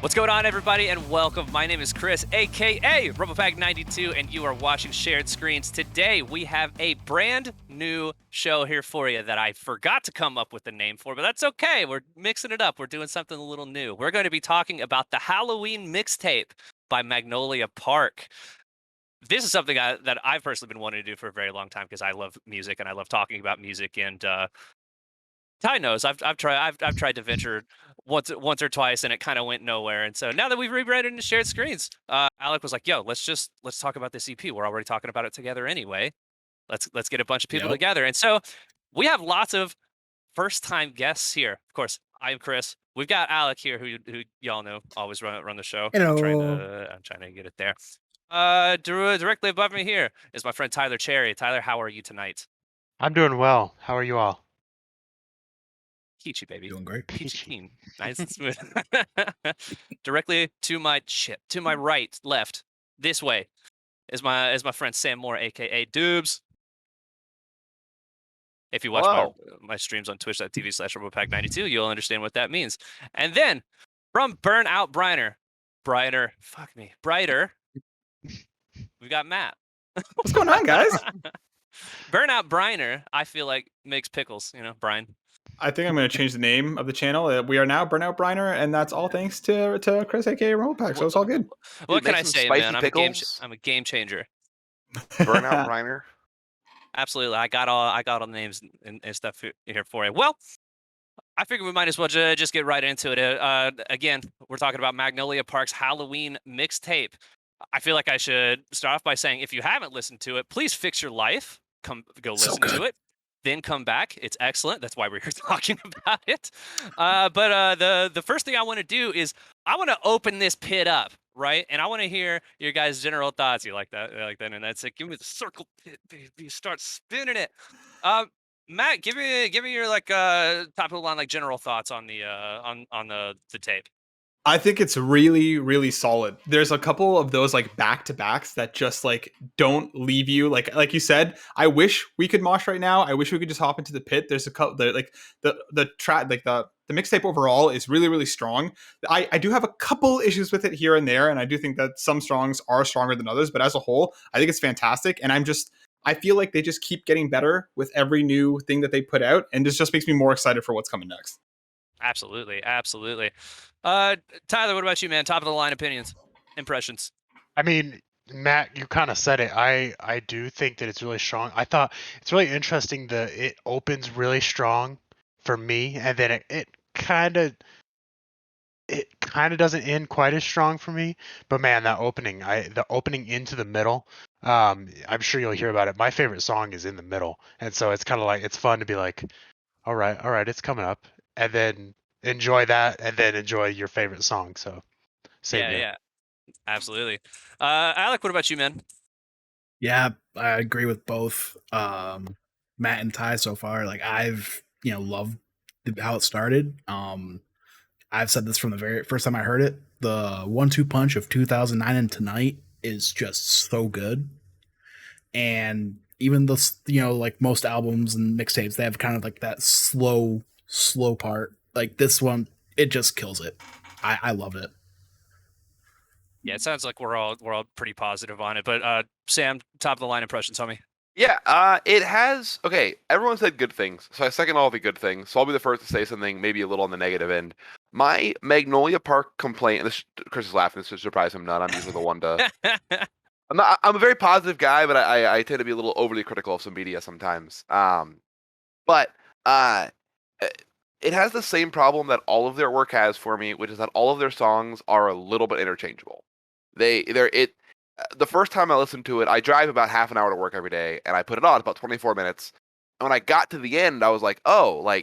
What's going on, everybody, and welcome. My name is Chris, aka RoboPack92, and you are watching Shared Screens. Today, we have a brand new show here for you that I forgot to come up with a name for, but that's okay. We're mixing it up. We're doing something a little new. We're going to be talking about the Halloween Mixtape by Magnolia Park. This is something that I've personally been wanting to do for a very long time because I love music and I love talking about music. And Ty knows I've tried to venture once or twice and it kind of went nowhere. And so now that we've rebranded into Shared Screens, Alec was like, "Yo, let's talk about this EP. We're already talking about it together anyway. Let's get a bunch of people Yep. together." And so we have lots of first time guests here. Of course, I'm Chris. We've got Alec here, who y'all know always run the show. Hello. I'm trying to get it there. Directly above me here is my friend Tyler Cherry. Tyler, how are you tonight? I'm doing well. How are you all? Peachy, baby. Doing great. Peachy keen. Nice and smooth. Directly to my right, left, this way is my friend Sam Moore, aka Doobs. If you watch my streams on twitch.tv/RoboPack92, you'll understand what that means. And then from Burnout Brighter, we've got Matt. What's going on, guys? Burnout Briner, I feel like makes pickles, Brian. I think I'm going to change the name of the channel. We are now Burnout Briner, and that's all thanks to Chris, aka RoboPack. So it's all good. What can I say, man? I'm a game changer. Burnout Briner. Absolutely, I got all the names and stuff here for you. Well, I figure we might as well just get right into it. Again, we're talking about Magnolia Park's Halloween Mixtape. I feel like I should start off by saying, if you haven't listened to it, please fix your life. Go listen to it. Then come back. It's excellent. That's why we're here talking about it. But the first thing I want to do is I want to open this pit up, right? And I want to hear your guys' general thoughts. You like that? And that's it. Give me the circle pit, baby. Start spinning it. Matt, give me your top of the line general thoughts on the tape. I think it's really, really solid. There's a couple of those back-to-backs that just don't leave you like you said. I wish we could mosh right now. I wish we could just hop into the pit. There's a couple the track the mixtape overall is really, really strong. I do have a couple issues with it here and there, and I do think that some songs are stronger than others. But as a whole, I think it's fantastic, and I feel like they just keep getting better with every new thing that they put out, and this just makes me more excited for what's coming next. Absolutely. Tyler, what about you, man? Top of the line impressions. I mean, Matt, you kind of said it. I do think that it's really strong. I thought it's really interesting that it opens really strong for me, and then it kind of doesn't end quite as strong for me. But man, the opening into the middle, I'm sure you'll hear about it. My favorite song is in the middle, and so it's kind of it's fun to be like, all right, it's coming up, and then enjoy that, and then enjoy your favorite song. So, same here. Yeah, absolutely. Alec, what about you, man? Yeah, I agree with both Matt and Ty so far. I've loved how it started. I've said this from the very first time I heard it. The 1-2 punch of 2009 and Tonight is just so good. And even the most albums and mixtapes, they have kind of that slow part. This one, it just kills it. I love it. Yeah, it sounds like we're all pretty positive on it. But Sam, top of the line impressions, homie. Yeah, it has. Okay, everyone said good things, so I second all the good things. So I'll be the first to say something maybe a little on the negative end. My Magnolia Park complaint, and Chris is laughing. This should surprise him not. I'm usually the one to. I'm a very positive guy, but I tend to be a little overly critical of some media sometimes. But it has the same problem that all of their work has for me, which is that all of their songs are a little bit interchangeable. The first time I listened to it, I drive about half an hour to work every day, and I put it on about 24 minutes. And when I got to the end, I was like, oh, I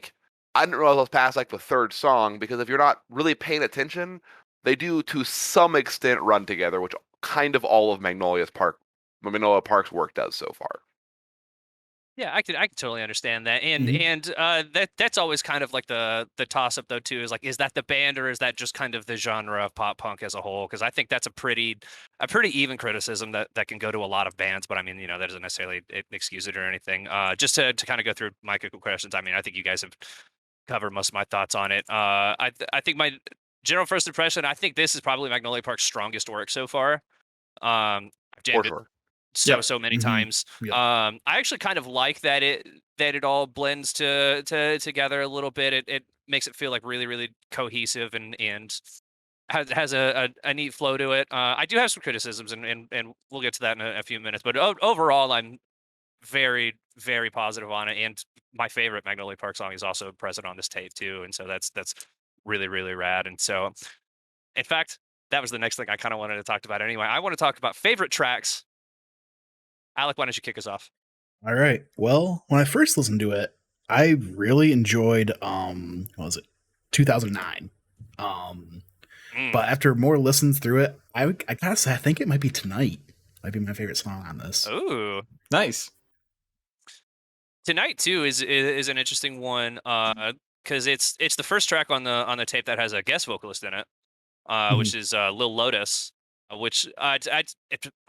didn't realize I was past the third song, because if you're not really paying attention, they do to some extent run together, which kind of all of Magnolia Park's work does so far. Yeah, I could totally understand that, and that's always kind of the toss up though too, is that the band or is that just kind of the genre of pop punk as a whole? Because I think that's a pretty even criticism that can go to a lot of bands, but I mean that doesn't necessarily excuse it or anything. Just to kind of go through my questions. I mean, I think you guys have covered most of my thoughts on it. I think my general first impression, I think this is probably Magnolia Park's strongest work so far. I've For jammed it sure. so many Mhm. times. Yep. I actually kind of like that it all blends together a little bit. It makes it feel like really cohesive and has a neat flow to it. I do have some criticisms and we'll get to that in a few minutes. But overall, I'm very positive on it. And my favorite Magnolia Park song is also present on this tape too. And so that's really rad. And so, in fact, that was the next thing I kind of wanted to talk about anyway. I want to talk about favorite tracks. Alec, why don't you kick us off? All right. Well, when I first listened to it, I really enjoyed what was it? 2009. Mm. But after more listens through it, I gotta say I think it might be Tonight. Might be my favorite song on this. Ooh. Nice. Tonight too is an interesting one because it's the first track on the tape that has a guest vocalist in it, which is Lil Lotus. Which I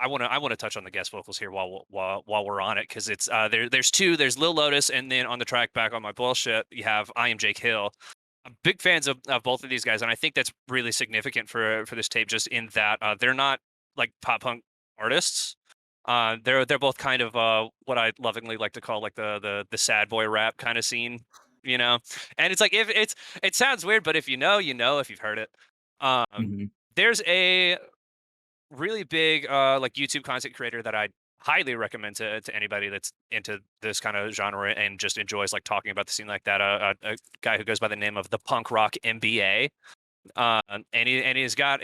want to touch on the guest vocals here while we're on it because it's there's two. There's Lil Lotus, and then on the track Back on My Bullshit you have I Am Jake Hill. I'm big fans of both of these guys, and I think that's really significant for this tape, just in that they're not like pop punk artists. They're both kind of what I lovingly like to call like the sad boy rap kind of scene, you know. And it's like if it sounds weird, but if you know, you know if you've heard it. Mhm. There's a really big like YouTube content creator that I highly recommend to anybody that's into this kind of genre and just enjoys like talking about the scene like that. A guy who goes by the name of the Punk Rock MBA, and he's got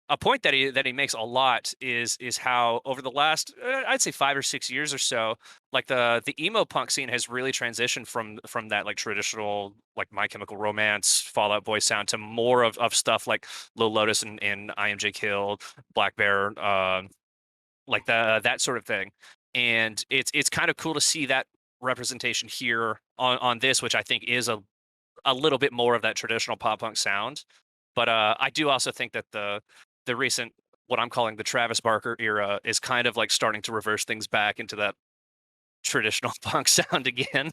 a point that he makes a lot is how over the last I'd say 5 or 6 years or so, like the emo punk scene has really transitioned from that like traditional like My Chemical Romance, Fall Out Boy sound to more of stuff like Lil Lotus and I Am Jake Hill, Black Bear, like that sort of thing. And it's kind of cool to see that representation here on this, which I think is a little bit more of that traditional pop punk sound. But I do also think that the recent what I'm calling the Travis Barker era is kind of like starting to reverse things back into that traditional punk sound again.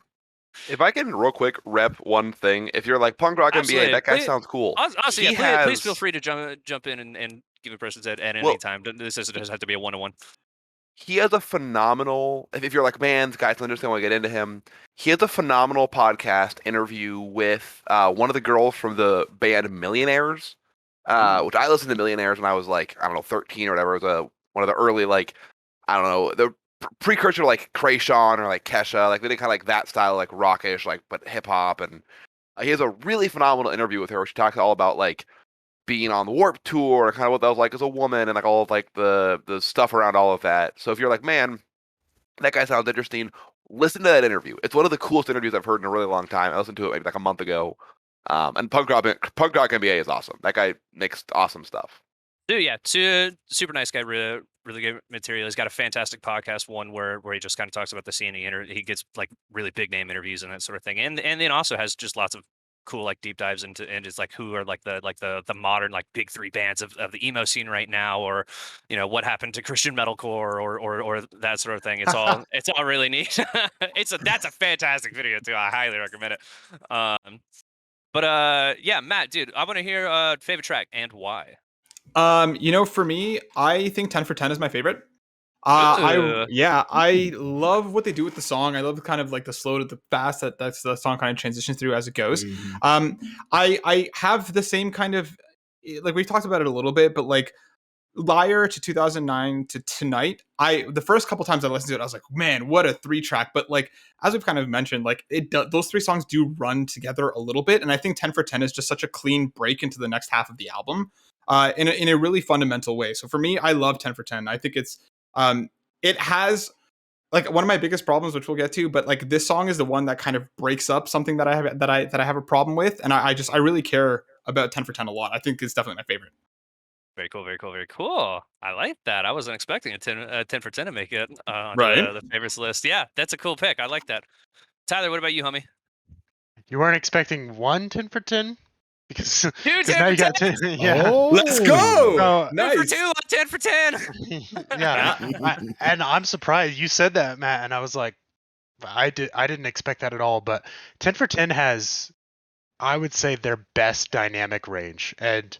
If I can real quick rep one thing, if you're like punk rock MBA, Absolutely. that guy sounds cool. Also, He yeah, please feel has free to jump in and give impressions at any well, time. This doesn't have to be a one-to-one. he has a phenomenal. If you're like, man, this guy's interesting, I want to get into him. He has a phenomenal podcast interview with one of the girls from the band Millionaires, which I listened to Millionaires when I was like, I don't know, 13 or whatever. It was one of the early like, I don't know, the precursor to like Krayshawn or like Kesha. Like they did kind of like that style, like rockish, like but hip hop. And he has a really phenomenal interview with her where she talks all about like being on the Warped Tour and kind of what that was like as a woman and like all of like the stuff around all of that. So if you're like, man, that guy sounds interesting, listen to that interview. It's one of the coolest interviews I've heard in a really long time. I listened to it maybe like a month ago. And Punk Rock NBA is awesome. That guy makes awesome stuff. Dude, yeah, super nice guy, really good material. He's got a fantastic podcast, one where he just kind of talks about the scene. He gets like really big name interviews and that sort of thing, and then also has just lots of cool like deep dives into and it's like who are like the modern like big three bands of the emo scene right now, or you know what happened to Christian metalcore or that sort of thing. It's all really neat. That's a fantastic video too. I highly recommend it. But yeah, Matt, dude, I want to hear favorite track and why. For me, I think 10 for 10 is my favorite. Ooh. I love what they do with the song. I love kind of like the slow to the fast that's the song kind of transitions through as it goes. I have the same kind of like we've talked about it a little bit, but like Liar to 2009 to Tonight, the first couple times I listened to it, I was like, man, what a 3-track. But like as we've kind of mentioned, like those 3 songs do run together a little bit, and I think 10 for 10 is just such a clean break into the next half of the album. In a really fundamental way. So for me, I love 10 for 10. I think it has like one of my biggest problems, which we'll get to, but like this song is the one that kind of breaks up something that I have a problem with, and I really care about 10 for 10 a lot. I think it's definitely my favorite. Very cool, very cool, very cool. I like that. I wasn't expecting a 10 for 10 to make it onto Right. the favorites list. Yeah, that's a cool pick. I like that. Tyler, what about you, homie? You weren't expecting 10 for 10? Because Dude, 10 now for you got 10. 10. Yeah. Oh, Let's go. So, 10 for Nice. 2 on 10 for 10. yeah. And I'm surprised you said that, Matt, and I was like, I didn't expect that at all. But 10 for 10 has I would say their best dynamic range. And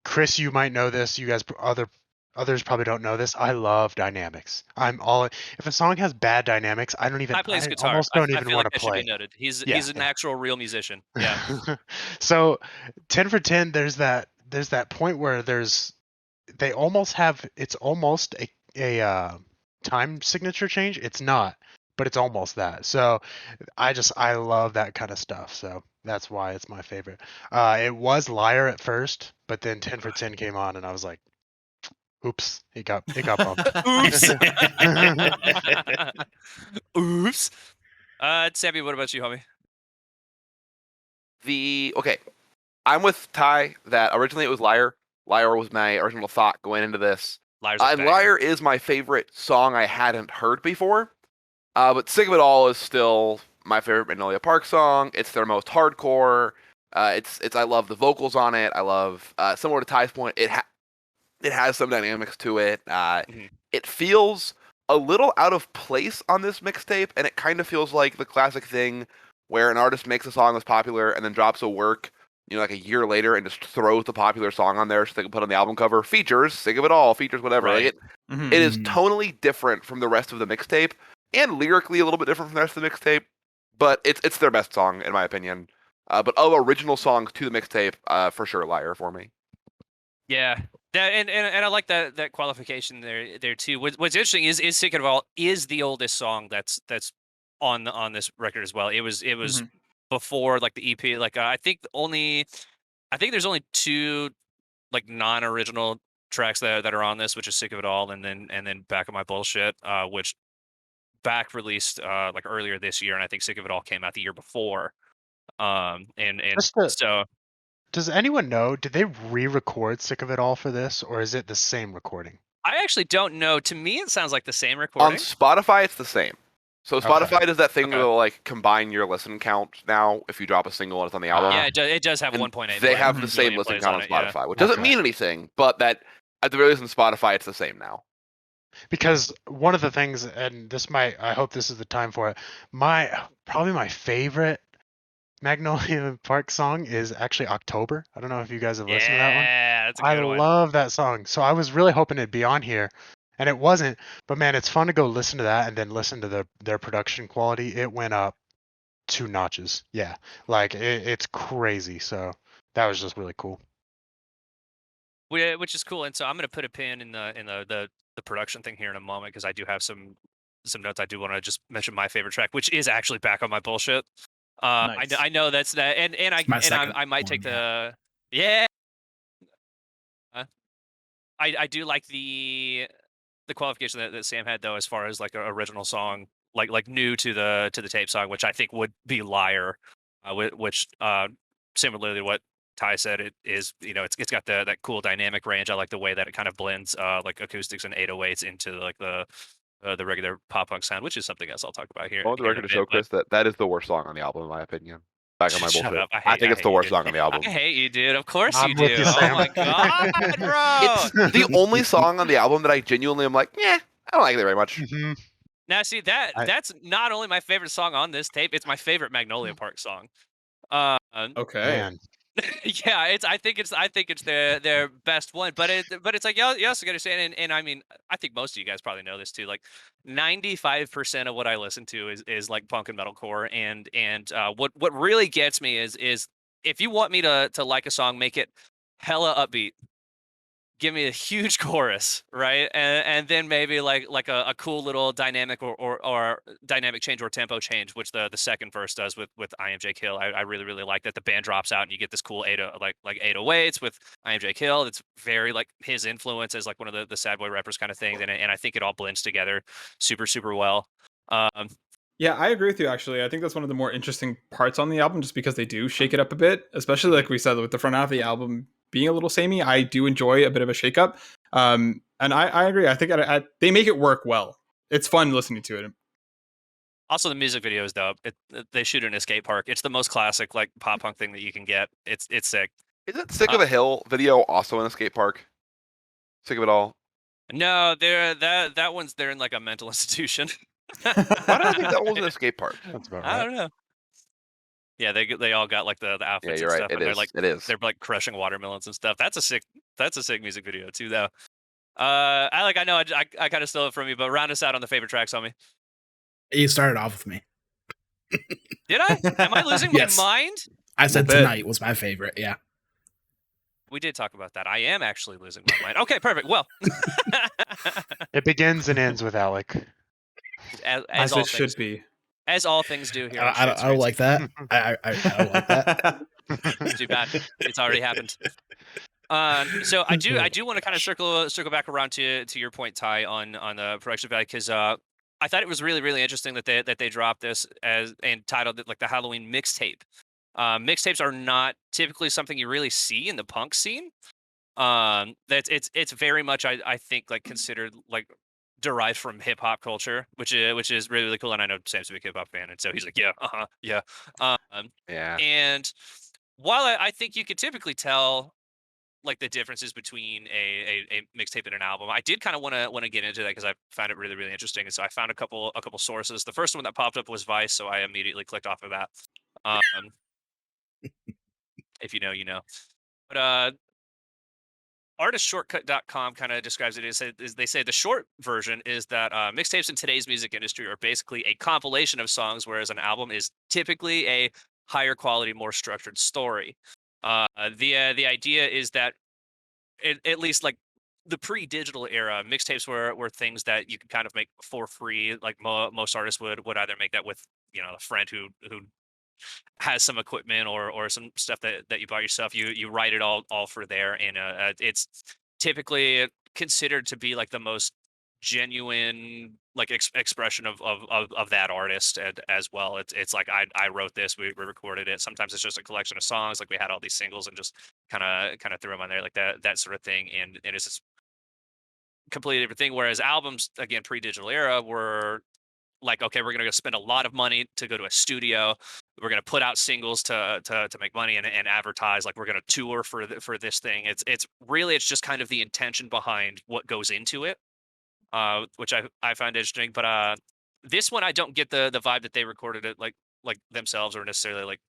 Chris, you might know this. You guys, others probably don't know this. I love dynamics. If a song has bad dynamics, I plays guitar. almost don't I even feel want like to that should be play. noted. He's Yeah, an actual real musician. Yeah. So 10 for 10, there's that point where they almost have, it's almost a time signature change. It's not, but it's almost that. So I love that kind of stuff. So that's why it's my favorite. It was Liar at first, but then 10 for 10 came on, and I was like, oops, it got bumped. Oops. Oops. Sammy, what about you, homie? Okay, I'm with Ty that originally it was Liar. Liar was my original thought going into this. Liar's a And banger. Liar is my favorite song I hadn't heard before. But Sick of It All is still my favorite Magnolia Park song. It's their most hardcore. It's I love the vocals on it. I love similar to Ty's point. It has some dynamics to it. It feels a little out of place on this mixtape, and it kind of feels like the classic thing where an artist makes a song that's popular and then drops a work, like a year later and just throws the popular song on there so they can put on the album cover. Features, Sick of It All, features, whatever. Right. Like it is tonally different from the rest of the mixtape and lyrically a little bit different from the rest of the mixtape, but it's their best song in my opinion. But of original songs to the mixtape, for sure, Liar for me. Yeah, and I like that qualification there too. What's interesting is Sick of It All is the oldest song that's on this record as well. It was before like the EP. Like I think there's only 2 like non-original tracks that are on this, which is Sick of It All and then Back of My Bullshit, which Back released like earlier this year, and I think Sick of It All came out the year before. So does anyone know, did they re-record Sick of It All for this, or is it the same recording? I actually don't know. To me, it sounds like the same recording. On Spotify, it's the same. So Spotify does that thing where they'll like combine your listen count now if you drop a single and it's on the album. Yeah, it does have 1.8. They have the same listen count on Spotify, which doesn't mean anything, but that at the very least on Spotify, it's the same now. Because one of the things, and I hope this is the time for it, probably my favorite Magnolia Park song is actually October. I don't know if you guys have listened to that one. Yeah, that's a good one. I love that song. So I was really hoping it'd be on here, and it wasn't. But man, it's fun to go listen to that and then listen to their production quality. It went up 2 notches. Yeah, like it's crazy. So that was just really cool. Which is cool. And so I'm gonna put a pin in the production thing here in a moment because I do have some notes. I do want to just mention my favorite track, which is actually Back on My Bullshit. Nice. I know that's that, and I might take the I do like the qualification that Sam had though, as far as like an original song, like new to the tape song, which I think would be Liar, which similarly to what Ty said, it is, it's got that cool dynamic range. I like the way that it kind of blends like acoustics and 808s into like the regular pop punk sound, which is something else I'll talk about here. I want the record to show, Chris, that is the worst song on the album, in my opinion. Back on My Shut Bullshit. up. I think it's the worst song on the album. I hate you, dude. Of course I'm you with do. you, Oh Sam. my god, bro. It's the only song on the album that I genuinely am like, I don't like it very much. Mm-hmm. Now, see that's not only my favorite song on this tape; it's my favorite Magnolia Park song. Okay. Man. Yeah, I think it's their best one, but it's like you also got to understand, and I mean, I think most of you guys probably know this too. Like 95% of what I listen to is like punk and metalcore, and what really gets me is if you want me to like a song, make it hella upbeat. Give me a huge chorus, right, and then maybe like a cool little dynamic or dynamic change or tempo change, which the second verse does with I Am Jake Hill. I really really like that. The band drops out and you get this cool 808s with I Am Jake Hill. It's very like his influence as like one of the sad boy rappers kind of things, and I think it all blends together super super well. Yeah, I agree with you, actually. I think that's one of the more interesting parts on the album, just because they do shake it up a bit, especially like we said, with the front half of the album being a little samey. I do enjoy a bit of a shake up. And I agree. I think they make it work well. It's fun listening to it. Also, the music video is dope. They shoot in a skate park. It's the most classic like pop punk thing that you can get. It's sick. Isn't Sick of a Hill video also in a skate park? Sick of It All? No, that one's they're in like a mental institution. Why do I think that was in a skate park? That's about I right. don't know. Yeah, they all got like the Yeah, outfits you're and right. stuff, It and is. It is. they're like crushing watermelons and stuff. That's a sick music video too, though. I know I kind of stole it from you, but round us out on the favorite tracks, homie. You started off with me. Did I? Am I losing my Yes. mind? I said bit. Tonight was my favorite. Yeah. We did talk about that. I am actually losing my mind. Okay, perfect. Well, It begins and ends with Alec. as As all it should things, be. as all things do here. I don't like that. I don't like that. Too bad. It's already happened. So I do want to kind of circle back around to your point, Ty, on the production value, because I thought it was really interesting that they dropped this as and titled it like the Halloween mixtape. Mixtapes are not typically something you really see in the punk scene. That's it's very much I think like considered like derived from hip hop culture, which is really cool. And I know Sam's a big hip hop fan, and so he's like, yeah. Yeah. And while I think you could typically tell like the differences between a mixtape and an album, I did kind of want to get into that because I found it really interesting. And so I found a couple sources. The first one that popped up was Vice, so I immediately clicked off of that. Um, if you know, you know. But artistshortcut.com kind of describes it as they say the short version is that mixtapes in today's music industry are basically a compilation of songs, whereas an album is typically a higher quality, more structured story. The idea is that at least like the pre-digital era, mixtapes were things that you could kind of make for free. Like most artists would either make that with a friend who has some equipment or some stuff that you bought yourself. You write it all for there, and it's typically considered to be like the most genuine like expression of that artist and as well. It's like I wrote this, we recorded it. Sometimes it's just a collection of songs, like we had all these singles and just kind of threw them on there like that sort of thing. And it's just completely different thing. Whereas albums, again, pre-digital era, were like, okay, we're gonna go spend a lot of money to go to a studio. We're gonna put out singles to make money and advertise. Like we're gonna tour for this thing. It's just kind of the intention behind what goes into it, which I find interesting. But this one I don't get the vibe that they recorded it like themselves or necessarily like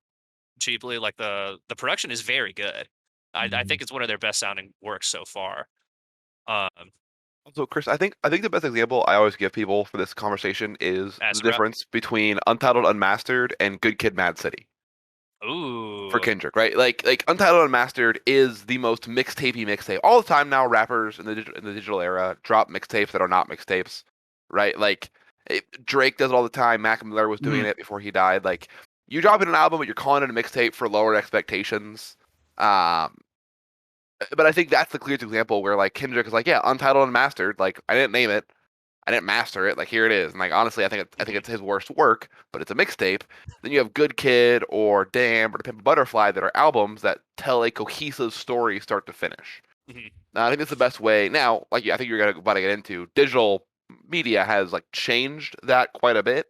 cheaply. Like the production is very good. I think it's one of their best sounding works so far. Um, So, Chris, I think the best example I always give people for this conversation is the Ask her out. difference between Untitled Unmastered and Good Kid, Mad City for Ooh, Kendrick, right? Like Untitled Unmastered is the most mixtapey mixtape. All the time now, rappers in the digital era drop mixtapes that are not mixtapes, right? Like Drake does it all the time. Mac Miller was doing it before he died. Like you drop in an album, but you're calling it a mixtape for lower expectations. But I think that's the clearest example where like Kendrick is like, yeah, Untitled Unmastered. Like I didn't name it, I didn't master it. Like here it is. And like honestly, I think it's his worst work, but it's a mixtape. Then you have Good Kid or Damn or To Pimp a Butterfly that are albums that tell a cohesive story start to finish. Mhm. Now I think that's the best way. Now, like I think you're about to get into digital media has like changed that quite a bit.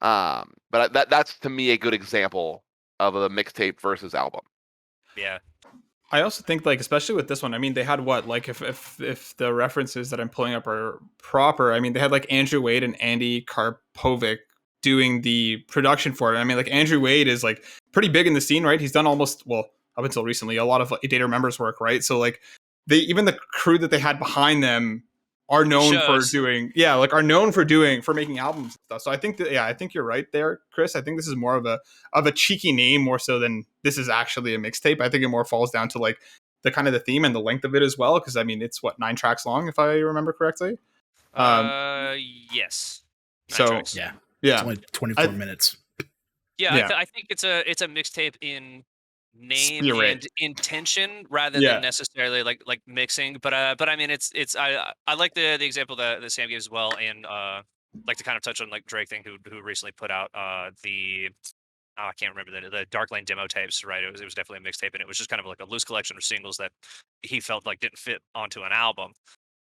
But that's to me a good example of a mixtape versus album. yeah. I also think like especially with this one, I mean they had what like if the references that I'm pulling up are proper, I mean they had like Andrew Wade and Andy Karpovic doing the production for it. I mean like Andrew Wade is like pretty big in the scene, right? He's done almost up until recently a lot of like, Data Remembers work, right? So like even the crew that they had behind them are known for Shows. for making albums and stuff. So I think that I think you're right there, Chris. I think this is more of a cheeky name more so than this is actually a mixtape. I think it more falls down to like the kind of the theme and the length of it as well. Because I mean, it's 9 tracks long if I remember correctly. Yes. 9 So tracks. Yeah. It's yeah, only 24 minutes. Yeah, Yeah. I think it's a mixtape in name Spirit. and intention rather Yeah. than necessarily like mixing. But I mean it's I like the example that Sam gives as well, and like to kind of touch on like Drake thing who recently put out I can't remember the Dark Lane demo tapes, right? It was definitely a mixtape, and it was just kind of like a loose collection of singles that he felt like didn't fit onto an album.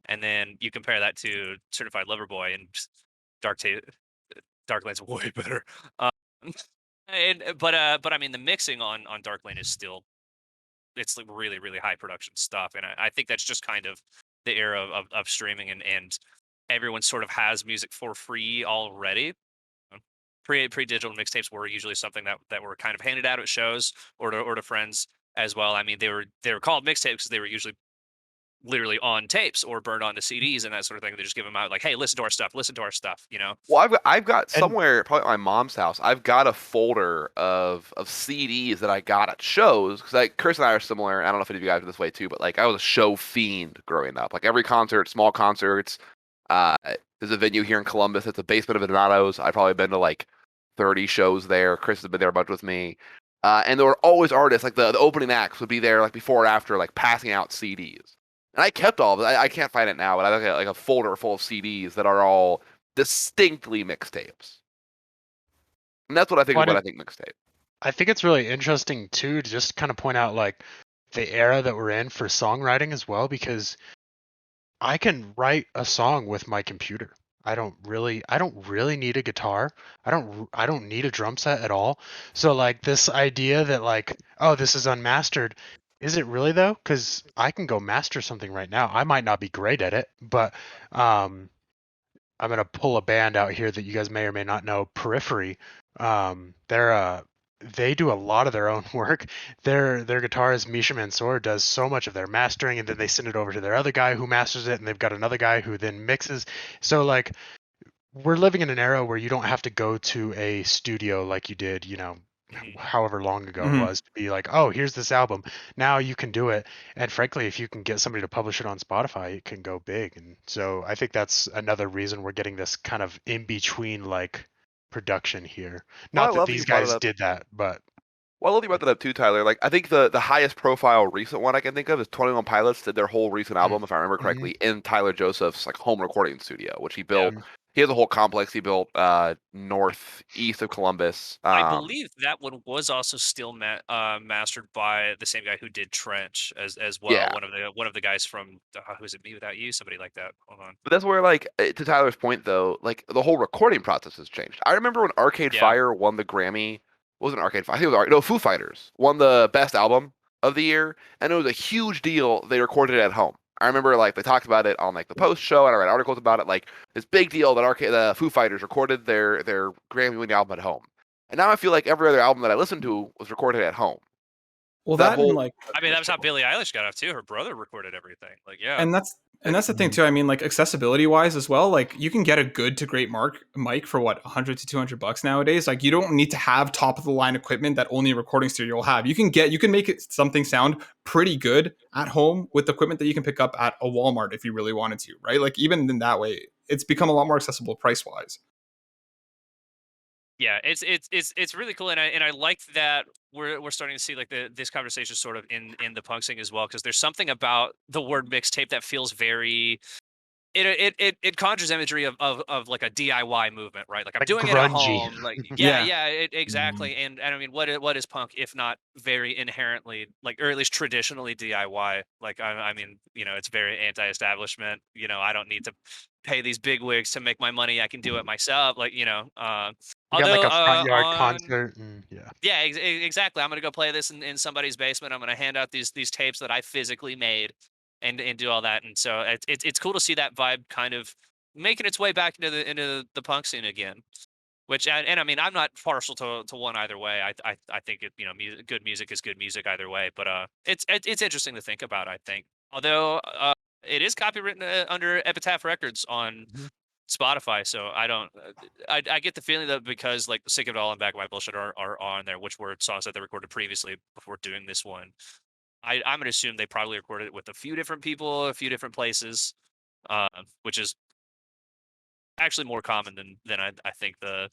And then you compare that to Certified Lover Boy, and Dark Lane's way better. Um, but I mean the mixing on Dark Lane is still it's like really high production stuff, and I think that's just kind of the era of streaming and everyone sort of has music for free already. pre-digital mixtapes were usually something that were kind of handed out at shows or to friends as well. I mean, they were called mixtapes because they were usually literally on tapes or burned onto CDs and that sort of thing. They just give them out like, hey, listen to our stuff, you know? Well, I've got And somewhere, probably at my mom's house, I've got a folder of CDs that I got at shows because like Chris and I are similar. I don't know if any of you guys are this way too, but like I was a show fiend growing up. Like every concert, small concerts. There's a venue here in Columbus. It's the basement of Donato's. I've probably been to like 30 shows there. Chris has been there a bunch with me. And there were always artists, like the opening acts would be there like before or after, like passing out CDs. And I kept all of it. I can't find it now, but I have like a folder full of CDs that are all distinctly mixtapes. And that's what I think Well, of when I think mixtape. I think it's really interesting too to just kind of point out like the era that we're in for songwriting as well, because I can write a song with my computer. I don't really need a guitar. I don't need a drum set at all. So like this idea that like, oh, this is unmastered. Is it really though? Because I can go master something right now. I might not be great at it, but I'm gonna pull a band out here that you guys may or may not know, Periphery. They do a lot of their own work. Their guitarist Misha Mansour does so much of their mastering, and then they send it over to their other guy who masters it, and they've got another guy who then mixes. So like we're living in an era where you don't have to go to a studio like you did, however long ago it was, to be like, oh, here's this album. Now you can do it. And frankly, if you can get somebody to publish it on Spotify, it can go big. And so I think that's another reason we're getting this kind of in between like production here. Well, Not I that love these you brought it guys up. did that, but Well, I love you brought that up too, Tyler. Like I think the highest profile recent one I can think of is 21 Pilots did their whole recent album, if I remember correctly, in Tyler Joseph's like home recording studio, which he built. He has a whole complex he built northeast of Columbus. I believe that one was also still mastered by the same guy who did Trench as well. Yeah. One of the guys from who is it, Me Without You? Somebody like that. Hold on. But that's where, like, to Tyler's point, though, like the whole recording process has changed. I remember when Arcade Yeah. Fire won the Grammy. What was it, Arcade Fire? I think it was no, Foo Fighters won the best album of the year, and it was a huge deal. They recorded it at home. I remember like they talked about it on like the Post show, and I read articles about it. Like this big deal that the Foo Fighters recorded their Grammy-winning album at home. And now I feel like every other album that I listened to was recorded at home. Well, That that whole- and like, I mean, that was how Billie Eilish got off too. Her brother recorded everything. Like, yeah. and that's the thing too. I mean, like accessibility wise as well. Like you can get a good to great mic for what $100 to $200 nowadays. Like you don't need to have top of the line equipment that only a recording studio will have. You can make it something sound pretty good at home with equipment that you can pick up at a Walmart if you really wanted to, right? Like even in that way, it's become a lot more accessible price wise. Yeah, it's really cool, and I like that we're starting to see like this conversation sort of in the punk scene as well, because there's something about the word mixtape that feels very it conjures imagery of like a DIY movement, right? Like I'm Like doing it at grungy. home, like Yeah. exactly. And I mean, what is punk if not very inherently like, or at least traditionally DIY? Like I mean, it's very anti-establishment. I don't need to pay these big wigs to make my money. I can do it myself. Like You got although like a front yard on concert, and yeah, exactly. I'm gonna go play this in somebody's basement. I'm gonna hand out these tapes that I physically made, and do all that. And so it's cool to see that vibe kind of making its way back into the punk scene again. Which and I mean, I'm not partial to one either way. I think good music is good music either way. But it's interesting to think about. I think, although it is copywritten under Epitaph Records on Spotify, so I don't. I get the feeling that because like Sick of It All and Back of My Bullshit are on there, which were songs that they recorded previously before doing this one. I'm gonna assume they probably recorded it with a few different people, a few different places, which is actually more common than I think the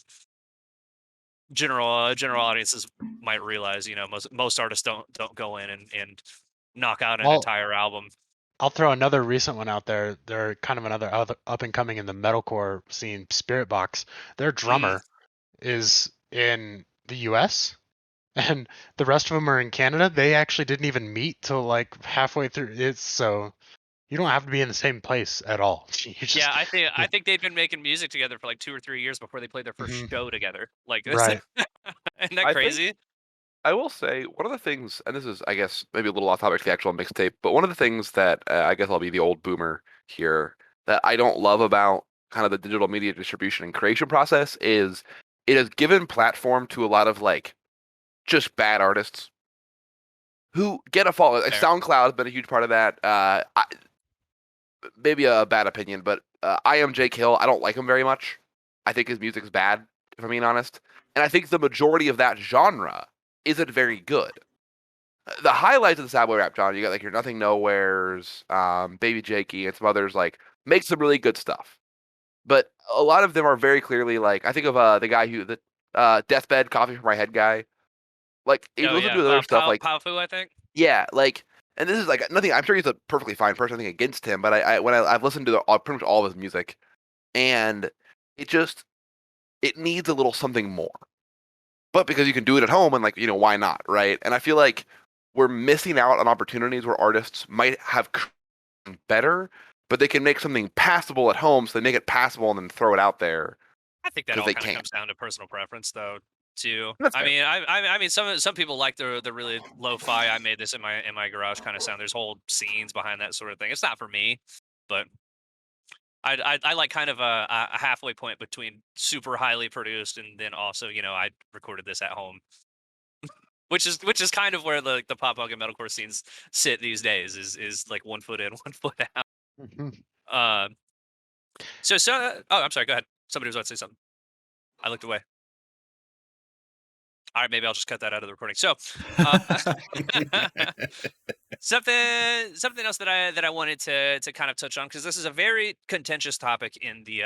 general audiences might realize. Most artists don't go in and knock out an Well, entire album. I'll throw another recent one out there. They're kind of another up and coming in the metalcore scene, Spirit Box. Their drummer is in the US and the rest of them are in Canada. They actually didn't even meet till like halfway through it, so you don't have to be in the same place at all. Yeah, I think they've been making music together for like 2 or 3 years before they played their first show together. Like, Right. Isn't that I think- crazy? I will say one of the things, and this is, I guess, maybe a little off topic to the actual mixtape, but one of the things that I guess I'll be the old boomer here that I don't love about kind of the digital media distribution and creation process is it has given platform to a lot of like just bad artists who get a follow. Like Fair. SoundCloud has been a huge part of that. Maybe a bad opinion, but I am Jake Hill. I don't like him very much. I think his music's bad, if I'm being honest. And I think the majority of that genre isn't very good. The highlights of the sad boy rap genre, you got like your Nothing Nowheres, Baby Jakey, and some others like make some really good stuff. But a lot of them are very clearly like I think of the guy who the Deathbed Coffee for My Head guy. Like if you listen to other stuff like Paofu, I think. yeah, like, and this is like nothing. I'm sure he's a perfectly fine person. Nothing against him, but I've listened to pretty much all of his music, and it needs a little something more. But because you can do it at home, and like why not, right? And I feel like we're missing out on opportunities where artists might have better, but they can make something passable at home, so they make it passable and then throw it out there. I think that all kind of comes down to personal preference, though. Too. That's I fair. mean, I mean, some people like the really lo-fi. I made this in my garage kind of sound. There's whole scenes behind that sort of thing. It's not for me, but I like kind of a halfway point between super highly produced and then also I recorded this at home, which is kind of where the pop punk and metalcore scenes sit these days. Is like 1 foot in, 1 foot out. So oh, I'm sorry. Go ahead. Somebody was about to say something. I looked away. All right, maybe I'll just cut that out of the recording. So, something else that I wanted to kind of touch on, because this is a very contentious topic in the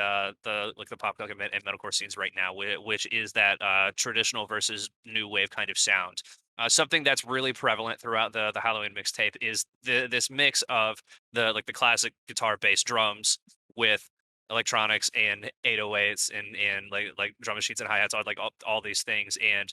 pop punk and metalcore scenes right now, which is that traditional versus new wave kind of sound. Something that's really prevalent throughout the Halloween mixtape is this mix of the classic guitar, bass, drums with electronics and 808s and like drum machines and hi-hats, like all these things. And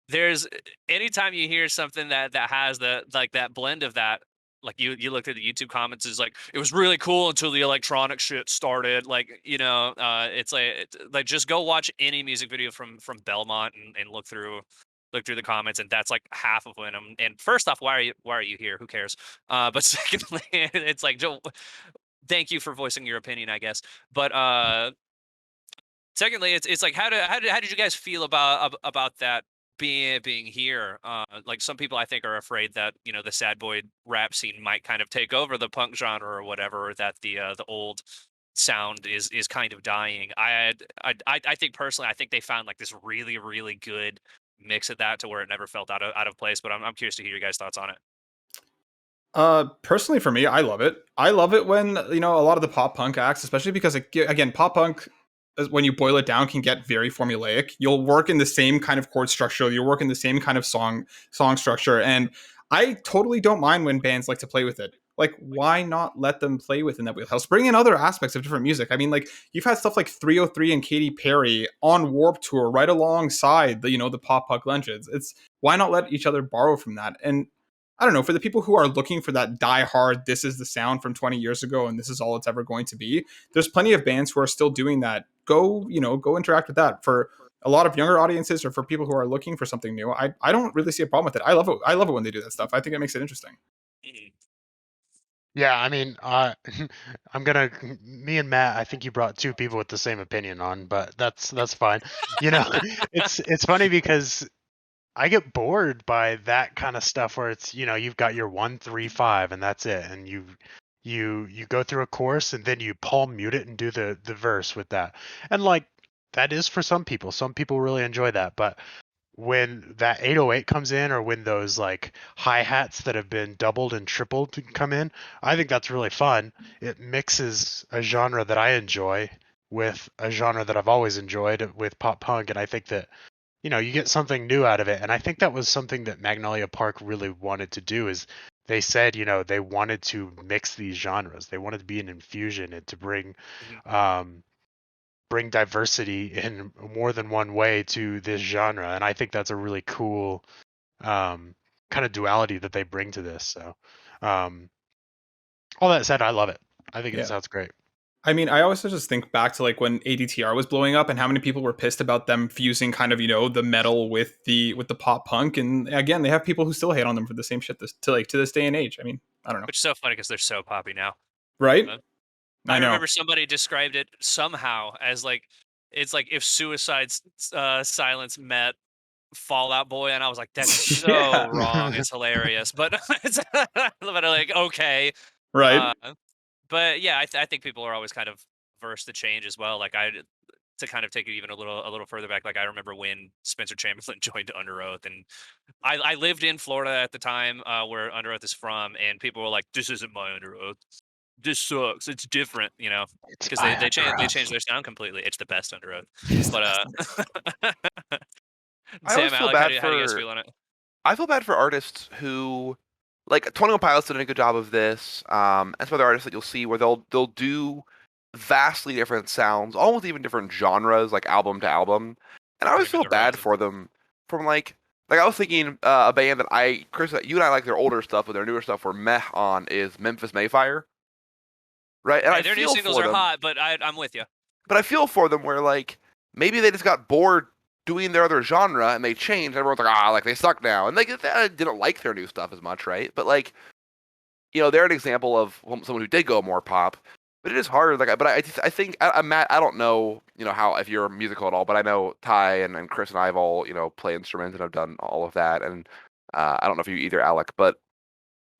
there's anytime you hear something that has that blend of that, like you looked at the YouTube comments, is like it was really cool until the electronic shit started. Like it's like just go watch any music video from Belmont and look through the comments, and that's like half of them. And first off, why are you here? Who cares? But secondly, it's like thank you for voicing your opinion, I guess. But secondly, it's like how did you guys feel about that being here? Like some people I think are afraid that the sad boy rap scene might kind of take over the punk genre or whatever, or that the old sound is kind of dying. I think personally, I think they found like this really really good mix of that to where it never felt out of place. But I'm curious to hear your guys' thoughts on it. Personally for me, I love it. I love it when, a lot of the pop punk acts, especially because again, pop punk, when you boil it down, can get very formulaic. You'll work in the same kind of chord structure. You'll work in the same kind of song structure. And I totally don't mind when bands like to play with it. Like, why not let them play within that wheelhouse? Bring in other aspects of different music. I mean, like, you've had stuff like 303 and Katy Perry on Warped Tour right alongside the pop punk legends. It's why not let each other borrow from that? And I don't know, for the people who are looking for that die-hard, this is the sound from 20 years ago and this is all it's ever going to be, there's plenty of bands who are still doing that. Go interact with that. For a lot of younger audiences or for people who are looking for something new, I don't really see a problem with it. I love it when they do that stuff. I think it makes it interesting. Yeah, I mean, me and Matt, I think you brought two people with the same opinion on, but that's fine. It's funny because I get bored by that kind of stuff where it's, you've got your 1, 3, 5 and that's it. And you go through a chorus and then you palm mute it and do the verse with that. And like, that is for some people. Some people really enjoy that. But when that 808 comes in, or when those like hi-hats that have been doubled and tripled come in, I think that's really fun. It mixes a genre that I enjoy with a genre that I've always enjoyed with pop punk. And I think that you get something new out of it. And I think that was something that Magnolia Park really wanted to do. Is they said, they wanted to mix these genres. They wanted to be an infusion and to bring diversity in more than one way to this genre. And I think that's a really cool kind of duality that they bring to this. So all that said, I love it. I think it sounds great. I mean, I always just think back to like when ADTR was blowing up and how many people were pissed about them fusing kind of, the metal with the pop punk. And again, they have people who still hate on them for the same shit to this day and age. I mean, I don't know. Which is so funny because they're so poppy now. Right? I know. remember somebody described it somehow as like it's like if Suicide Silence met Fallout Boy, and I was like, that's so Yeah. wrong. It's hilarious, but but like okay, Right. uh, but yeah, I think people are always kind of versed to change as well. Like to kind of take it even a little further back. Like I remember when Spencer Chamberlain joined Under Oath, and I lived in Florida at the time where Under Oath is from, and people were like, "This isn't my Under Oath. This sucks. It's different," It's because my they underoath. changed their sound completely. It's the best Under Oath. It's the But best under I always Sam, feel Alec, bad how do you guys for feel on it? I feel bad for artists who, like 21 Pilots did a good job of this. And some other artists that you'll see where they'll do vastly different sounds, almost even different genres, like album to album. And I always Bring feel the bad horizon. for them from like I was thinking a band that Chris, you and I like their older stuff, but their newer stuff we're meh on is Memphis Mayfire, right? And Hey, I their new feel singles for are them, hot, but I'm with you. but I feel for them where like maybe they just got bored doing their other genre and they changed. Everyone's like they suck now, and they didn't like their new stuff as much, right? But like they're an example of someone who did go more pop. But it is hard. Like, but I think Matt. I don't know, how if you're musical at all, but I know Ty and Chris and I have all play instruments and have done all of that. And I don't know if you either, Alec, but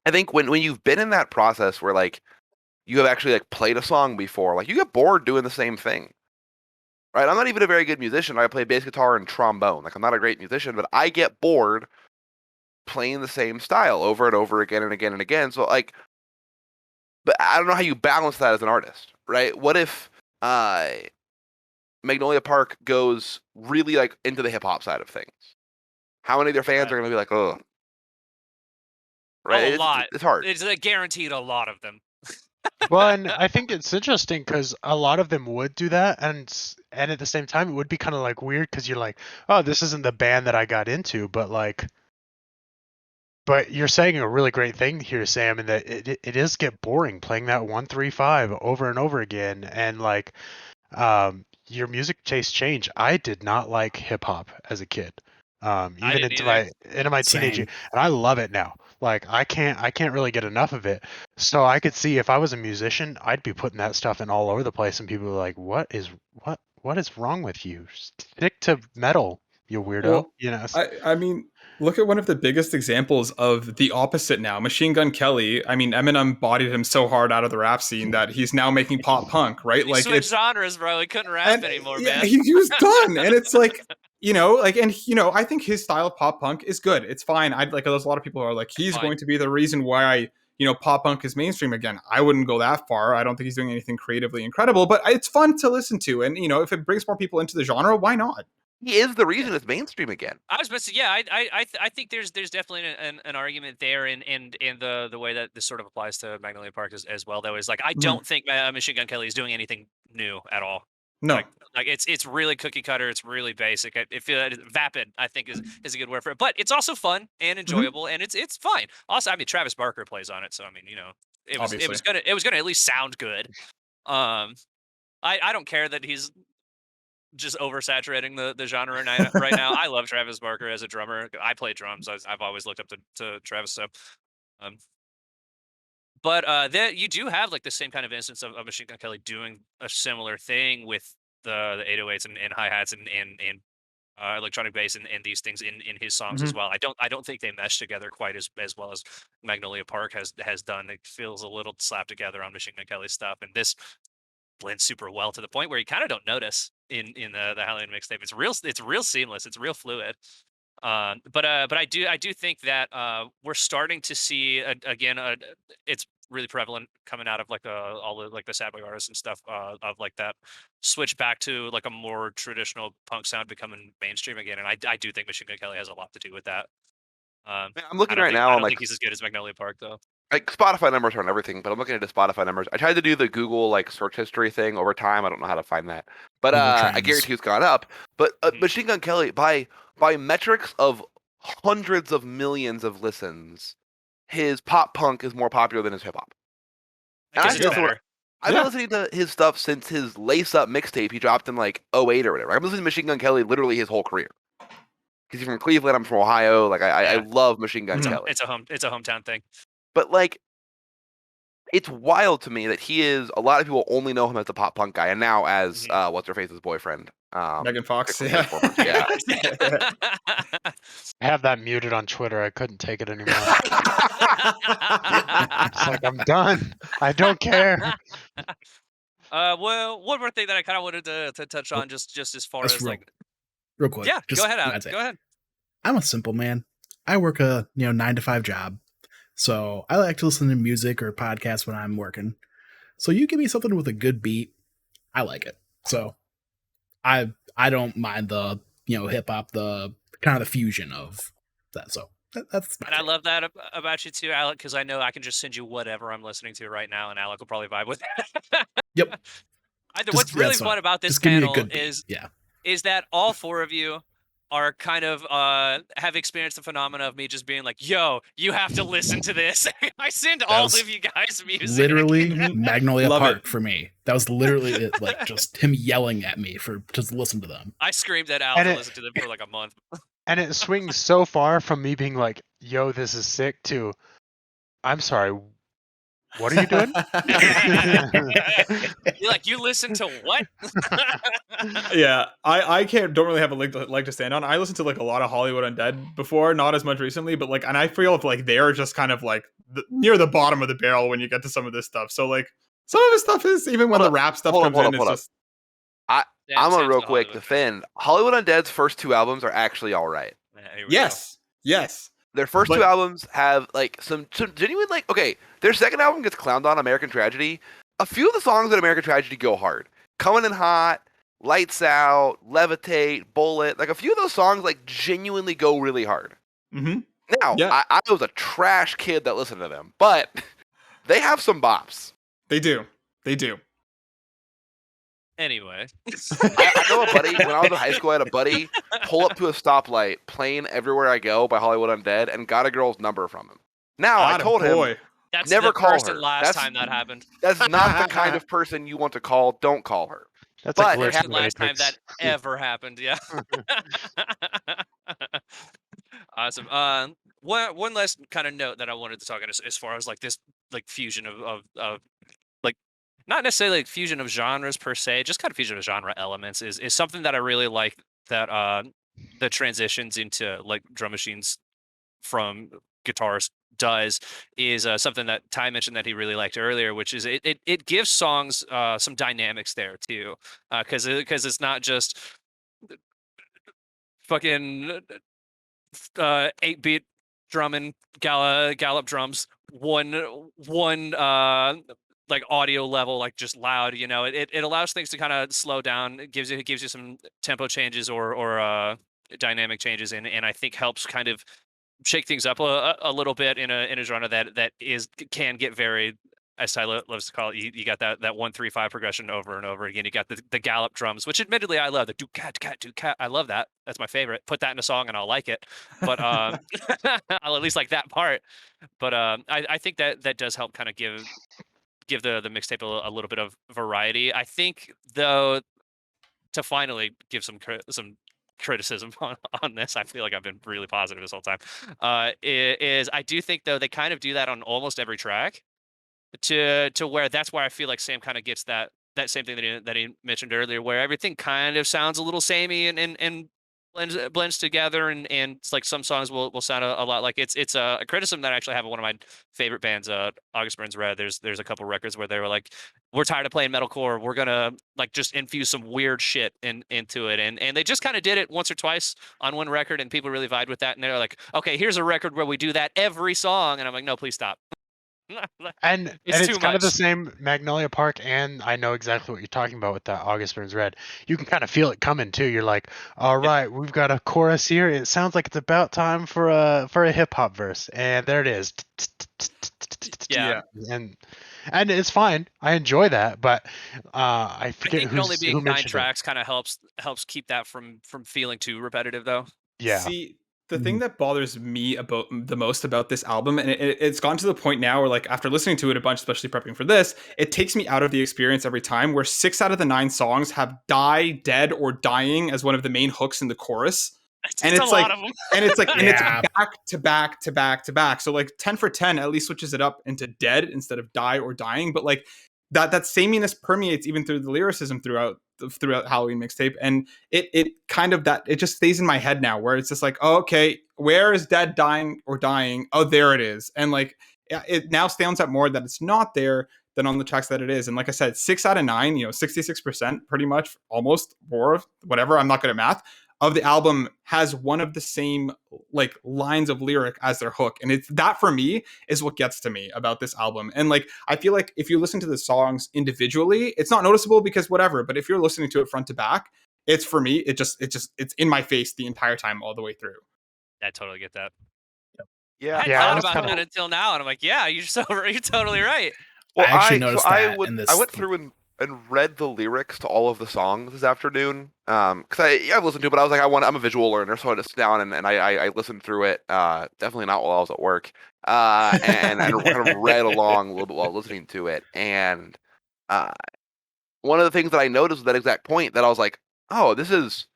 I think when you've been in that process where like you have actually like played a song before, like you get bored doing the same thing, right? I'm not even a very good musician. I play bass guitar and trombone. Like I'm not a great musician, but I get bored playing the same style over and over again and again and again. So like, but I don't know how you balance that as an artist, right? What if Magnolia Park goes really like into the hip hop side of things? How many of their fans Yeah. are going to be like, oh, right? Oh, a lot. It's hard. It's guaranteed a lot of them. Well, and I think it's interesting because a lot of them would do that, and at the same time, it would be kind of like weird because you're like, oh, this isn't the band that I got into, but you're saying a really great thing here, Sam, in that it is get boring playing that 1-3-5 over and over again, and like, your music taste change. I did not like hip hop as a kid, I even didn't either. into my teenage year, Same. and I love it now. Like I can't really get enough of it. So I could see if I was a musician, I'd be putting that stuff in all over the place, and people were like, what is wrong with you? Stick to metal, you weirdo." Well, You know. I mean, look at one of the biggest examples of the opposite now. Machine Gun Kelly. I mean, Eminem bodied him so hard out of the rap scene that he's now making pop punk, right? He Like switched it's genres, bro. He couldn't rap and anymore, yeah, man. he was done. And it's like, I think his style of pop punk is good. It's fine. I'd like there's a lot of people who are like, he's Fine. going to be the reason why pop punk is mainstream again. I wouldn't go that far. I don't think he's doing anything creatively incredible, but it's fun to listen to. And if it brings more people into the genre, why not? He is the reason it's mainstream again. I was supposed to, yeah. I think there's definitely an argument there, and the way that this sort of applies to Magnolia Park as well. Though is like I Mhm. don't think Machine Gun Kelly is doing anything new at all. No. Like it's really cookie cutter. It's really basic. I feel that vapid. I think is a good word for it. But it's also fun and enjoyable, and it's fine. Also, I mean Travis Barker plays on it, so I mean it was Obviously. gonna at least sound good. I don't care that he's just oversaturating the genre right now. I love Travis Barker as a drummer. I play drums. I've always looked up to Travis. So, um, but then you do have like the same kind of instance of Machine Gun Kelly doing a similar thing with the 808s and hi hats and electronic bass and these things in his songs as Mhm. well. I don't think they mesh together quite as well as Magnolia Park has done. It feels a little slapped together on Machine Gun Kelly's stuff, and this blends super well to the point where you kind of don't notice in the Halloween mixtape. It's real seamless. It's real fluid. But I do think that we're starting to see again. It's really prevalent coming out of like all the like the sad boy artists and stuff of like that switch back to like a more traditional punk sound becoming mainstream again. And I do think Machine Gun Kelly has a lot to do with that. Man, I'm looking right now I on don't like think he's as good as Magnolia Park though. Spotify numbers aren't everything, but I'm looking at the Spotify numbers. I tried to do the Google like search history thing over time. I don't know how to find that, but Google I Trends. guarantee it's gone up. But Mhm. Machine Gun Kelly, by metrics of hundreds of millions of listens, his pop punk is more popular than his hip hop. And Because I it's feel better. I've Yeah. been listening to his stuff since his Lace Up mixtape he dropped in like '08 or whatever. I've been listening to Machine Gun Kelly literally his whole career. Because he's from Cleveland, I'm from Ohio. Like I Yeah. love Machine Gun Mhm. Kelly. It's a hometown thing. But like it's wild to me that he is. A lot of people only know him as the pop punk guy, and now as what's her face's boyfriend, Megan Fox. Pickle Performance, yeah. I have that muted on Twitter. I couldn't take it anymore. It's like, I'm done. I don't care. Well, one more thing that I kind of wanted to touch on, just as far That's as real, like, real quick. yeah, just go ahead, I'd Alex. say, Go ahead. I'm a simple man. I work a 9 to 5 job, so I like to listen to music or podcasts when I'm working. So you give me something with a good beat, I like it. So I don't mind the hip hop, the kind of the fusion of that. So that's my And I take. love that about you too, Alec, because I know I can just send you whatever I'm listening to right now, and Alec will probably vibe with it. Yep. What's really that's fun about this Just give me a panel good beat. is that all four of you are kind of have experienced the phenomena of me just being like, yo, you have to listen to this. I send all was of you guys music. Literally Magnolia Love Park it. for me. That was literally it, like just him yelling at me for just listen to them. I screamed at Alec and listened to them for like a month. And it swings so far from me being like, yo, this is sick, to, I'm sorry, what are you doing? You're like, you listen to what? Yeah, I don't really have a leg to stand on. I listened to like a lot of Hollywood Undead before, not as much recently, but like, and I feel like they're just kind of like near the bottom of the barrel when you get to some of this stuff. So like, some of his stuff is, even when the rap stuff comes in, it's just. I'm gonna real quick defend Hollywood Undead's first 2 albums are actually all right. Yes. Their first 2 albums have like some genuine, like, okay, their second album gets clowned on, American Tragedy. A few of the songs in American Tragedy go hard. Coming in Hot, Lights Out, Levitate, Bullet, like a few of those songs like genuinely go really hard. Mm-hmm. Now, Yeah. I was a trash kid that listened to them, but they have some bops. They do. Anyway. I know a buddy, when I was in high school, I had a buddy pull up to a stoplight playing Everywhere I Go by Hollywood Undead and got a girl's number from him. Now, I told him, that's never the call first her. and last time that happened. That's not the kind of person you want to call. Don't call her. That's But a First glitch and last time that ever happened, yeah. Awesome. One last kind of note that I wanted to talk on as far as like this like fusion of like, not necessarily like fusion of genres per se, just kind of fusion of genre elements is something that I really like, that the transitions into like drum machines from guitars does, is something that Ty mentioned that he really liked earlier, which is it gives songs some dynamics there too, because it's not just fucking 8-beat drumming, gallop drums, one like audio level, like just loud. It allows things to kind of slow down. It gives you some tempo changes or dynamic changes, and I think helps kind of shake things up a little bit in a genre that can get very, as Tyler loves to call it, you got that 1-3-5 progression over and over again. You got the gallop drums, which admittedly I love. The do cat. I love that. That's my favorite. Put that in a song and I'll like it. But I'll at least like that part. But I think that does help kind of give the mixtape a little bit of variety. I think, though, to finally give some criticism on this, I feel like I've been really positive this whole time, is I do think, though, they kind of do that on almost every track, to where that's where I feel like Sam kind of gets that same thing that he mentioned earlier, where everything kind of sounds a little samey and blends together, and it's like some songs will sound a lot like it's a criticism that I actually have of one of my favorite bands, August Burns Red. There's a couple records where they were like, we're tired of playing metalcore, we're gonna like just infuse some weird shit into it, and they just kind of did it once or twice on one record, and people really vibed with that, and they're like, okay, here's a record where we do that every song, and I'm like, no, please stop. And It's it's too kind of the much. same Magnolia Park, and I know exactly what you're talking about with that August Burns Red. You can kind of feel it coming too. You're like, all right, we've got a chorus here. It sounds like it's about time for a hip hop verse, and there it is. Yeah. And it's fine. I enjoy that, but I I forget think it only who being 9 mentioned it. tracks kind of helps keep that from feeling too repetitive, though. Yeah. See, the thing that bothers me about the most about this album, and it's gone to the point now where, like, after listening to it a bunch, especially prepping for this, it takes me out of the experience every time, where 6 out of the 9 songs have "die," "dead," or "dying" as one of the main hooks in the chorus. And It's a it's like, lot of them. and it's like, and it's Yeah. back to back to back to back. So like 10 for 10 at least switches it up into dead instead of die or dying. But like that sameness permeates even through the lyricism throughout Halloween Mixtape, and it kind of that it just stays in my head now, where it's just like, oh, okay, where is dead, dying, or dying? Oh, there it is, and like it now stands out more that it's not there than on the tracks that it is. And like I said, 6 out of 9, 66%, pretty much, almost, or whatever. I'm not good at math. Of the album has one of the same like lines of lyric as their hook, and it's that for me is what gets to me about this album. And like I feel like if you listen to the songs individually, it's not noticeable because whatever, but if you're listening to it front to back, it's for me, it's in my face the entire time all the way through. I totally get that. Yeah, I hadn't Yeah, I thought was about kinda- that until now, and I'm like, yeah, you're totally right. Well, I actually so noticed I that would in this. I went through and read the lyrics to all of the songs this afternoon. Because I've listened to it, but I was like, I'm a visual learner, so I just sit down and I listened through it. Definitely not while I was at work. And kind of read along a little bit while listening to it. And one of the things that I noticed was that exact point that I was like, oh, this is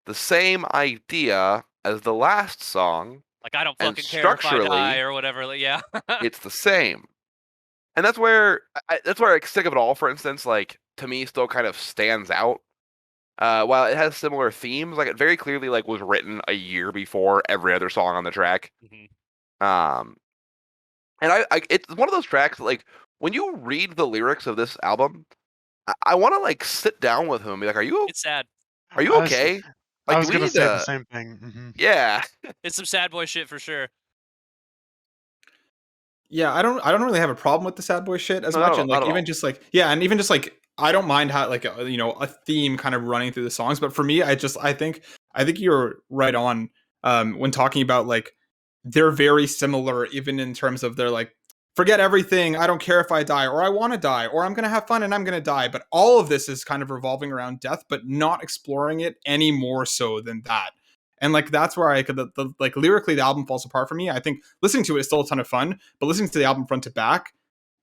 the same idea as the last song. Like, I don't And fucking care if I structurally, die or whatever. Like, yeah. It's the same. And that's where like Sick of It All, for instance, like to me still kind of stands out. While it has similar themes, like it very clearly like was written a year before every other song on the track. Mhm. And it's one of those tracks that, like, when you read the lyrics of this album, I want to like sit down with him and be like, It's sad. are you I was- okay? I Like, was do we gonna need say the to? same thing. Mhm. Yeah. It's some sad boy shit for sure. Yeah, I don't really have a problem with the sad boy shit as No, much, not and like at even all. just like yeah, and even just like I don't mind how like a theme kind of running through the songs, but for me, I think you're right on when talking about like they're very similar, even in terms of they're like forget everything, I don't care if I die, or I want to die, or I'm gonna have fun and I'm gonna die, but all of this is kind of revolving around death, but not exploring it any more so than that. And like that's where I could like lyrically the album falls apart for me. I think listening to it is still a ton of fun, but listening to the album front to back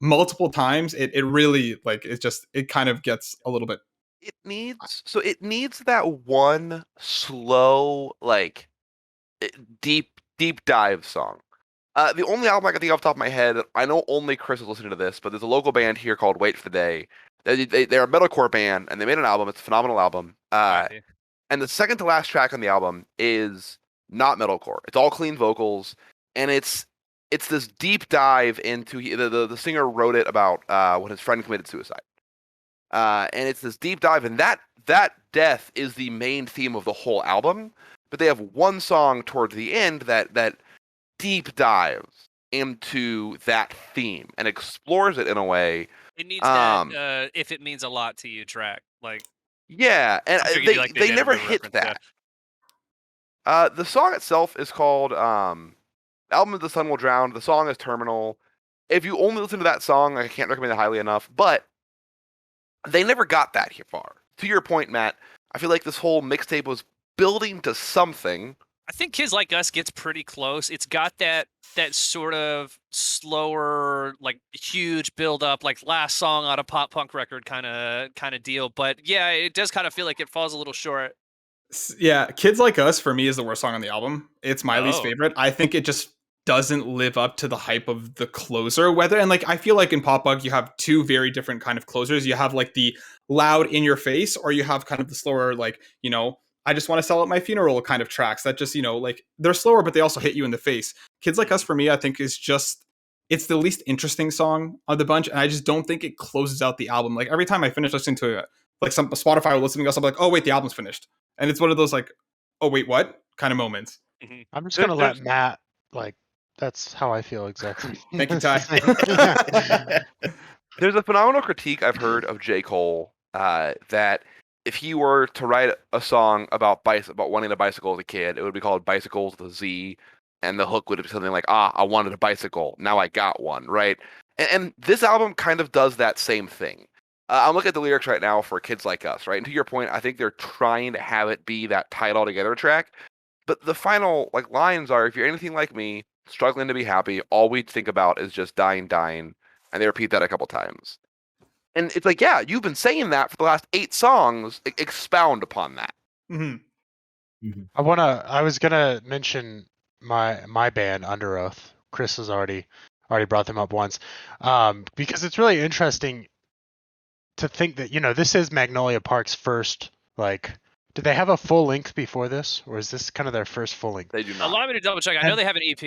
multiple times, it really like it kind of gets a little bit. It needs that one slow, like, deep dive song. The only album I can think off the top of my head, I know only Chris is listening to this, but there's a local band here called Wait for the Day. They're a metalcore band, and they made an album. It's a phenomenal album. And the second to last track on the album is not metalcore. It's all clean vocals, and it's this deep dive into the singer wrote it about when his friend committed suicide. And it's this deep dive, and that death is the main theme of the whole album. But they have one song towards the end that deep dives into that theme and explores it in a way. It needs that if it means a lot to you track. Like, Yeah, and I'm sure you do, like, the they Dead never River hit reference, that. The song itself is called Album of the Sun Will Drown. The song is Terminal. If you only listen to that song, I can't recommend it highly enough, but they never got that here far. To your point, Matt, I feel like this whole mixtape was building to something. I think Kids Like Us gets pretty close. It's got that sort of slower, like huge build up, like last song on a pop punk record kind of deal. But yeah, it does kind of feel like it falls a little short. Yeah, Kids Like Us for me is the worst song on the album. It's my least Oh. favorite. I think it just doesn't live up to the hype of the closer. And like I feel like in Pop Punk you have two very different kind of closers. You have like the loud in your face, or you have kind of the slower, like, I just want to sell at my funeral kind of tracks that just, like they're slower, but they also hit you in the face. Kids Like Us for me, I think is just, it's the least interesting song of the bunch. And I just don't think it closes out the album. Like every time I finish listening to it, like some Spotify or listening to us, I'm like, oh wait, the album's finished. And it's one of those like, oh wait, what kind of moments. I'm just There- gonna let there's- Matt like. That's how I feel exactly. Thank you, It's the Ty. same. There's a phenomenal critique I've heard of J. Cole that if he were to write a song about wanting a bicycle as a kid, it would be called Bicycles with a Z, and the hook would be something like, I wanted a bicycle, now I got one, right? And this album kind of does that same thing. I'm looking at the lyrics right now for Kids Like Us, right? And to your point, I think they're trying to have it be that tied all together track. But the final like lines are, if you're anything like me, struggling to be happy, all we think about is just dying. And they repeat that a couple times. And it's like, yeah, you've been saying that for the last 8 songs. Expound upon that. Mm-hmm. I was gonna mention my band Under Oath. Chris has already brought them up once, because it's really interesting to think that this is Magnolia Park's first like. Did they have a full length before this, or is this kind of their first full length? They do not. Allow me to double check. I know they have an EP.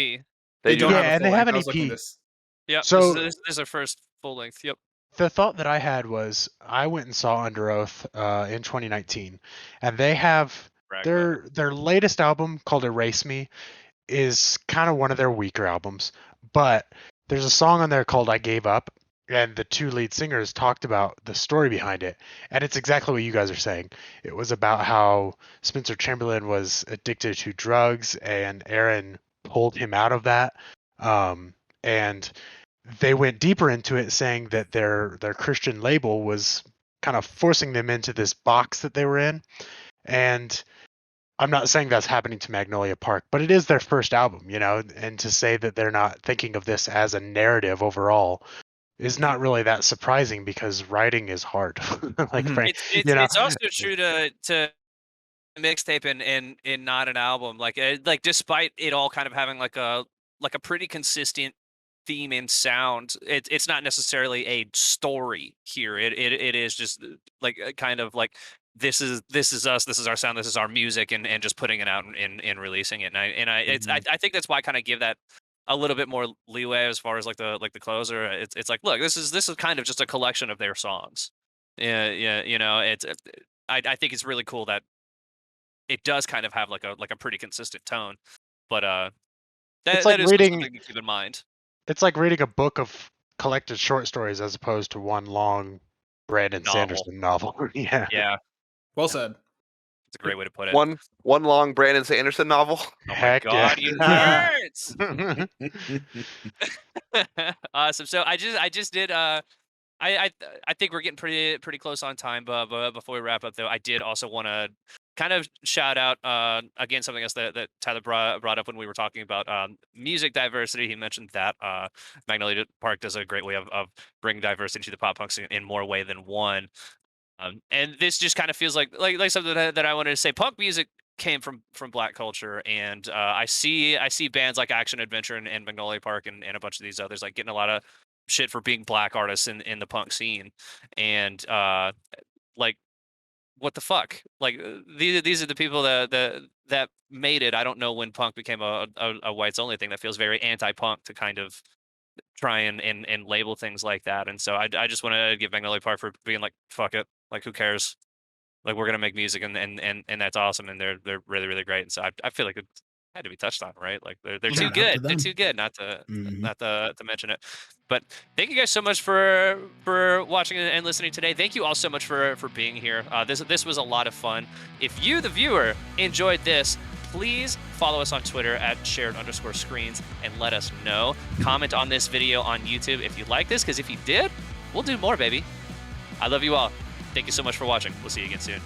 They don't do. have a and full they have length. an I was looking EP. this. Yep. So- this is their first full length. Yep. The thought that I had was I went and saw Under Oath in 2019, and they have Brag their latest album called Erase Me is kind of one of their weaker albums, but there's a song on there called I Gave Up, and the two lead singers talked about the story behind it, and it's exactly what you guys are saying. It was about how Spencer Chamberlain was addicted to drugs, and Aaron pulled him out of that, and they went deeper into it, saying that their Christian label was kind of forcing them into this box that they were in. And I'm not saying that's happening to Magnolia Park, but it is their first album, and to say that they're not thinking of this as a narrative overall is not really that surprising, because writing is hard. Like Frank, It's also true to mixtape and not an album. Like despite it all kind of having like a pretty consistent theme and sound, it's not necessarily a story here. It is just like kind of like this is us, this is our sound, this is our music, and just putting it out and releasing it. I think that's why I kind of give that a little bit more leeway as far as like the closer. It's like, look, this is kind of just a collection of their songs. Yeah, I think it's really cool that it does kind of have like a pretty consistent tone, but It's that like is reading- something to keep in mind. it's like reading a book of collected short stories as opposed to one long Brandon Novel. Sanderson novel. Yeah. Yeah, Well said. it's a great way to put it. One long Brandon Sanderson novel. Oh my Heck god, yeah. you nerds! Awesome. So I just did. I think we're getting pretty close on time. But before we wrap up, though, I did also want to kind of shout out again something else that Tyler brought up when we were talking about music diversity. He mentioned that Magnolia Park does a great way of bringing diversity to the pop punk scene in more way than one. And this just kind of feels like something that I wanted to say. Punk music came from Black culture, and I see bands like Action Adventure and Magnolia Park and a bunch of these others like getting a lot of shit for being Black artists in the punk scene, and like, what the fuck? Like, these are the people that made it. I don't know when punk became a whites only thing. That feels very anti-punk to kind of try and label things like that. And so I just want to give Magnolia Park for being like, fuck it, like, who cares? Like, we're gonna make music, and that's awesome, and they're really, really great. And so I feel like it had to be touched on, right? Like, they're too Shout out to good. They're them. too good not to Mhm. not to mention it. But thank you guys so much for watching and listening today. Thank you all so much for being here. This was a lot of fun. If you, the viewer, enjoyed this, please follow us on Twitter at shared_screens and let us know. Comment on this video on YouTube if you like this, because if you did, we'll do more, baby. I love you all. Thank you so much for watching. We'll see you again soon.